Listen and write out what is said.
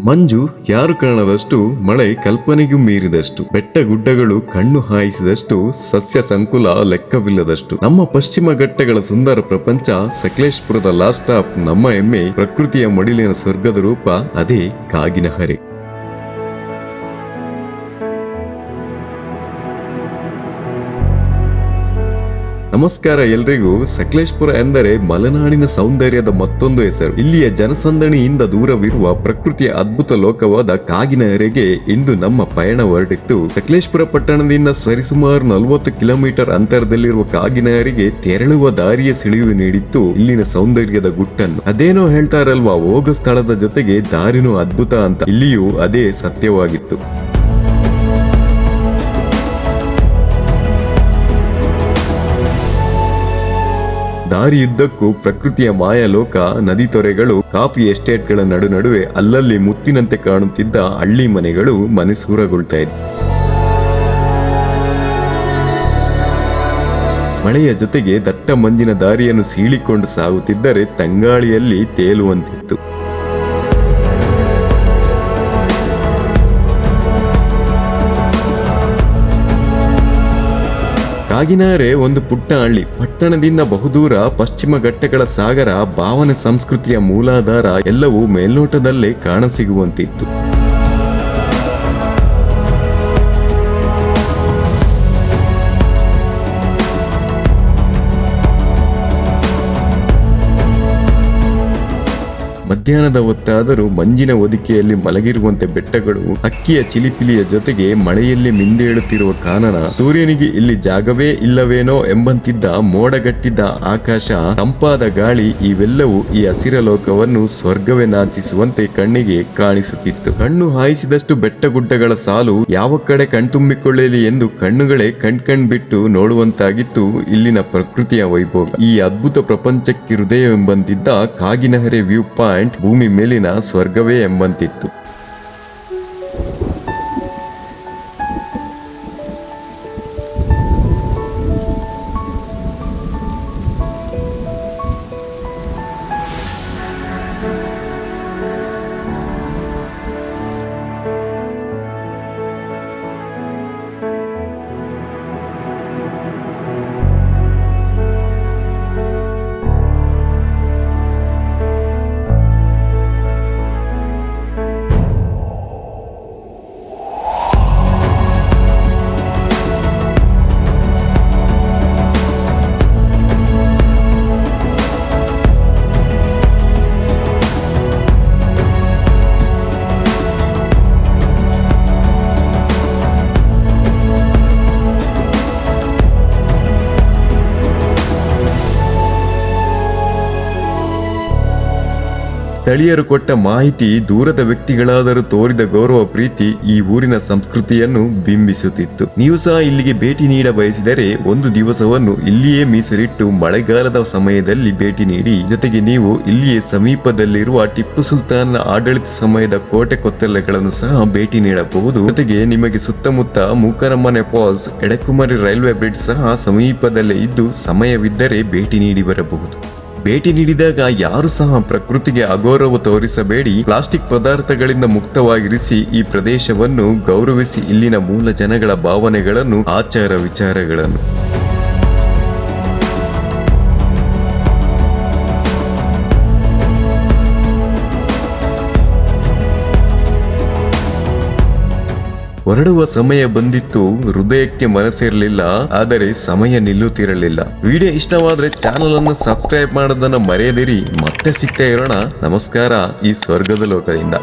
ಮಂಜು ಯಾರು ಕಾಣದಷ್ಟು, ಮಳೆ ಕಲ್ಪನೆಗೂ ಮೀರಿದಷ್ಟು, ಬೆಟ್ಟ ಗುಡ್ಡಗಳು ಕಣ್ಣು ಹಾಯಿಸಿದಷ್ಟು, ಸಸ್ಯ ಸಂಕುಲ ಲೆಕ್ಕವಿಲ್ಲದಷ್ಟು. ನಮ್ಮ ಪಶ್ಚಿಮ ಘಟ್ಟಗಳ ಸುಂದರ ಪ್ರಪಂಚ ಸಕಲೇಶಪುರದ ಲಾಸ್ಟ್ ಸ್ಟಾಪ್. ನಮ್ಮ ಹೆಮ್ಮೆ, ಪ್ರಕೃತಿಯ ಮಡಿಲಿನ ಸ್ವರ್ಗದ ರೂಪ, ಅದೇ ಕಾಗಿನಹರೆ. ನಮಸ್ಕಾರ ಎಲ್ರಿಗೂ. ಸಕಲೇಶಪುರ ಎಂದರೆ ಮಲೆನಾಡಿನ ಸೌಂದರ್ಯದ ಮತ್ತೊಂದು ಹೆಸರು. ಇಲ್ಲಿಯ ಜನಸಂದಣಿಯಿಂದ ದೂರವಿರುವ ಪ್ರಕೃತಿಯ ಅದ್ಭುತ ಲೋಕವಾದ ಕಾಗಿನಹರೆಗೆ ಇಂದು ನಮ್ಮ ಪಯಣ ಹೊರಟಿತ್ತು. ಸಕಲೇಶಪುರ ಪಟ್ಟಣದಿಂದ ಸರಿಸುಮಾರು 40 ಕಿಲೋಮೀಟರ್ ಅಂತರದಲ್ಲಿರುವ ಕಾಗಿನಹರೆಗೆ ತೆರಳುವ ದಾರಿಯ ಸಿಳಿವು ನೀಡಿತ್ತು ಇಲ್ಲಿನ ಸೌಂದರ್ಯದ ಗುಟ್ಟನ್ನು. ಅದೇನೋ ಹೇಳ್ತಾರಲ್ವಾ, ಹೋಗೋ ಸ್ಥಳದ ಜೊತೆಗೆ ದಾರಿನೂ ಅದ್ಭುತ ಅಂತ. ಇಲ್ಲಿಯೂ ಅದೇ ಸತ್ಯವಾಗಿತ್ತು. ದಾರಿಯುದ್ದಕ್ಕೂ ಪ್ರಕೃತಿಯ ಮಾಯಲೋಕ, ನದಿ ತೊರೆಗಳು, ಕಾಫಿ ಎಸ್ಟೇಟ್ಗಳ ನಡುವೆ ಅಲ್ಲಲ್ಲಿ ಮುತ್ತಿನಂತೆ ಕಾಣುತ್ತಿದ್ದ ಹಳ್ಳಿ ಮನೆಗಳು ಮನಸೂರಗೊಳ್ತಾ ಇದ್ವು. ಮಳೆಯ ಜೊತೆಗೆ ದಟ್ಟ ಮಂಜಿನ ದಾರಿಯನ್ನು ಸೀಳಿಕೊಂಡು ಸಾಗುತ್ತಿದ್ದರೆ ತಂಗಾಳಿಯಲ್ಲಿ ತೇಲುವಂತಿತ್ತು. ಕಾಗಿನಹರೆ ಒಂದು ಪುಟ್ಟ ಹಳ್ಳಿ. ಪಟ್ಟಣದಿಂದ ಬಹುದೂರ, ಪಶ್ಚಿಮ ಘಟ್ಟಗಳ ಸಾಗರ, ಭಾವನೆ, ಸಂಸ್ಕೃತಿಯ ಮೂಲಾಧಾರ ಎಲ್ಲವೂ ಮೇಲ್ನೋಟದಲ್ಲೇ ಕಾಣಸಿಗುವಂತಿತ್ತು. ಮಧ್ಯಾಹ್ನದ ಹೊತ್ತಾದರೂ ಮಂಜಿನ ಹೊದಿಕೆಯಲ್ಲಿ ಮಲಗಿರುವಂತೆ ಬೆಟ್ಟಗಳು, ಹಕ್ಕಿಯ ಚಿಲಿಪಿಲಿಯ ಜೊತೆಗೆ ಮಳೆಯಲ್ಲಿ ಮಿಂದೇಳುತ್ತಿರುವ ಕಾನನ, ಸೂರ್ಯನಿಗೆ ಇಲ್ಲಿ ಜಾಗವೇ ಇಲ್ಲವೇನೋ ಎಂಬಂತಿದ್ದ ಮೋಡಗಟ್ಟಿದ್ದ ಆಕಾಶ, ತಂಪಾದ ಗಾಳಿ, ಇವೆಲ್ಲವೂ ಈ ಹಸಿರ ಲೋಕವನ್ನು ಸ್ವರ್ಗವೇ ನಾಚಿಸುವಂತೆ ಕಣ್ಣಿಗೆ ಕಾಣಿಸುತ್ತಿತ್ತು. ಕಣ್ಣು ಹಾಯಿಸಿದಷ್ಟು ಬೆಟ್ಟಗುಡ್ಡಗಳ ಸಾಲು ಯಾವ ಕಡೆ ಕಣ್ತುಂಬಿಕೊಳ್ಳಲಿ ಎಂದು ಕಣ್ಣುಗಳೇ ಕಣ್ಬಿಟ್ಟು ನೋಡುವಂತಾಗಿತ್ತು ಇಲ್ಲಿನ ಪ್ರಕೃತಿಯ ವೈಭೋಗ. ಈ ಅದ್ಭುತ ಪ್ರಪಂಚಕ್ಕೆ ಹೃದಯವೆಂಬಂತಿದ್ದ ಕಾಗಿನಹರೆ ವ್ಯೂ ಪಾಯಿಂಟ್ ಭೂಮಿ ಮೇಲಿನ ಸ್ವರ್ಗವೇ ಎಂಬಂತಿತ್ತು. ಸ್ಥಳೀಯರು ಕೊಟ್ಟ ಮಾಹಿತಿ, ದೂರದ ವ್ಯಕ್ತಿಗಳಾದರೂ ತೋರಿದ ಗೌರವ, ಪ್ರೀತಿ ಈ ಊರಿನ ಸಂಸ್ಕೃತಿಯನ್ನು ಬಿಂಬಿಸುತ್ತಿತ್ತು. ನೀವು ಸಹ ಇಲ್ಲಿಗೆ ಭೇಟಿ ನೀಡ ಬಯಸಿದರೆ ಒಂದು ದಿವಸವನ್ನು ಇಲ್ಲಿಯೇ ಮೀಸಲಿಟ್ಟು ಮಳೆಗಾಲದ ಸಮಯದಲ್ಲಿ ಭೇಟಿ ನೀಡಿ. ಜೊತೆಗೆ ನೀವು ಇಲ್ಲಿಯೇ ಸಮೀಪದಲ್ಲಿರುವ ಟಿಪ್ಪು ಸುಲ್ತಾನ್ನ ಆಡಳಿತ ಸಮಯದ ಕೋಟೆ ಕೊತ್ತಲೆಗಳನ್ನು ಸಹ ಭೇಟಿ ನೀಡಬಹುದು. ಜೊತೆಗೆ ನಿಮಗೆ ಸುತ್ತಮುತ್ತ ಮೂಕರಮನೆ ಫಾಲ್ಸ್, ಎಡಕುಮರಿ ರೈಲ್ವೆ ಬ್ರಿಡ್ಜ್ ಸಹ ಸಮೀಪದಲ್ಲೇ ಇದ್ದು ಸಮಯವಿದ್ದರೆ ಭೇಟಿ ನೀಡಿ ಬರಬಹುದು. ಭೇಟಿ ನೀಡಿದಾಗ ಯಾರು ಸಹ ಪ್ರಕೃತಿಗೆ ಅಗೌರವ ತೋರಿಸಬೇಡಿ. ಪ್ಲಾಸ್ಟಿಕ್ ಪದಾರ್ಥಗಳಿಂದ ಮುಕ್ತವಾಗಿರಿಸಿ. ಈ ಪ್ರದೇಶವನ್ನು ಗೌರವಿಸಿ. ಇಲ್ಲಿನ ಮೂಲ ಜನಗಳ ಭಾವನೆಗಳನ್ನು, ಆಚಾರ ವಿಚಾರಗಳನ್ನು. ಹೊರಡುವ ಸಮಯ ಬಂದಿತ್ತು. ಹೃದಯಕ್ಕೆ ಮನಸ್ಸಿರಲಿಲ್ಲ, ಆದರೆ ಸಮಯ ನಿಲ್ಲುತ್ತಿರಲಿಲ್ಲ. ವಿಡಿಯೋ ಇಷ್ಟವಾದ್ರೆ ಚಾನಲ್ ಅನ್ನು ಸಬ್ಸ್ಕ್ರೈಬ್ ಮಾಡೋದನ್ನ ಮರೆಯದಿರಿ. ಮತ್ತೆ ಸಿಗ್ತಾ ಇರೋಣ. ನಮಸ್ಕಾರ, ಈ ಸ್ವರ್ಗದ ಲೋಕದಿಂದ.